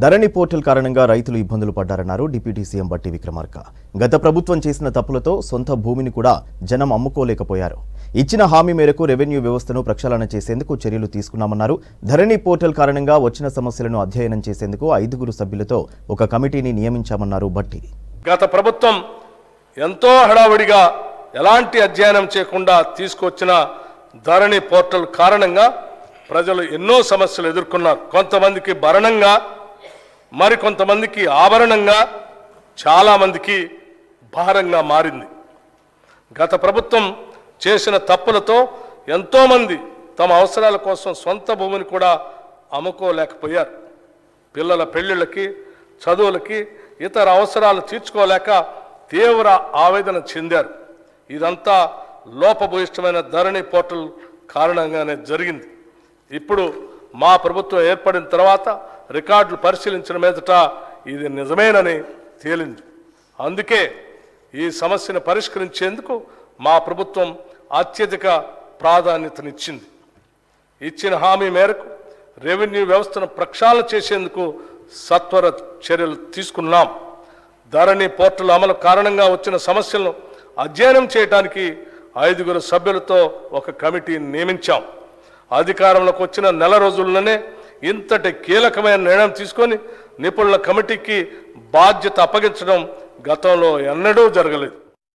ధరణి portal కారణంగా రైతులు ఇబ్బందులు పడ్డారన్నారు డిప్యూటీ సీఎం బట్టి విక్రమార్క. గత ప్రభుత్వం చేసిన తప్పులతో సొంత భూమిని కూడా జనం అమ్ముకోలేకపోయారు. ఇచ్చిన హామీ మేరకు రెవెన్యూ వ్యవస్థను ప్రక్షాళన చేసేందుకు చర్యలు తీసుకున్నామన్నారు. ధరణి పోర్టల్ కారణంగా వచ్చిన సమస్యలను అధ్యయనం చేసేందుకు 5 సభ్యులతో ఒక కమిటీని నియమించామన్నారు బట్టి. గత ప్రభుత్వం ఎంతో హడావుడిగా ఎలాంటి అధ్యయనం చేయకుండా తీసుకొచ్చిన ధరణి పోర్టల్ కారణంగా ప్రజలు ఎన్నో సమస్యలు ఎదుర్కొన్నారు. కొంతమందికి భరణంగా, మరికొంతమందికి ఆభరణంగా, చాలామందికి భారంగా మారింది. గత ప్రభుత్వం చేసిన తప్పులతో ఎంతోమంది తమ అవసరాల కోసం సొంత భూమిని కూడా అమ్ముకోలేకపోయారు. పిల్లల పెళ్ళిళ్ళకి, చదువులకి, ఇతర అవసరాలు తీర్చుకోలేక తీవ్ర ఆవేదన చెందారు. ఇదంతా లోపభూయిష్టమైన ధరణి పోర్టల్ కారణంగానే జరిగింది. ఇప్పుడు మా ప్రభుత్వం ఏర్పడిన తర్వాత రికార్డులు పరిశీలించిన మీదట ఇది నిజమేనని తేలింది. అందుకే ఈ సమస్యను పరిష్కరించేందుకు మా ప్రభుత్వం అత్యధిక ప్రాధాన్యతనిచ్చింది. ఇచ్చిన హామీ మేరకు రెవెన్యూ వ్యవస్థను ప్రక్షాళన చేసేందుకు సత్వర చర్యలు తీసుకున్నాం. ధరణి పోర్టల్ అమలు కారణంగా వచ్చిన సమస్యలను అధ్యయనం చేయడానికి 5 సభ్యులతో ఒక కమిటీని నియమించాం. అధికారంలోకి వచ్చిన నెల రోజుల్లోనే ఇంతటి కీలకమైన నిర్ణయం తీసుకొని నిపుణుల కమిటీకి బాధ్యత అప్పగించడం గతంలో ఎన్నడూ జరగలేదు.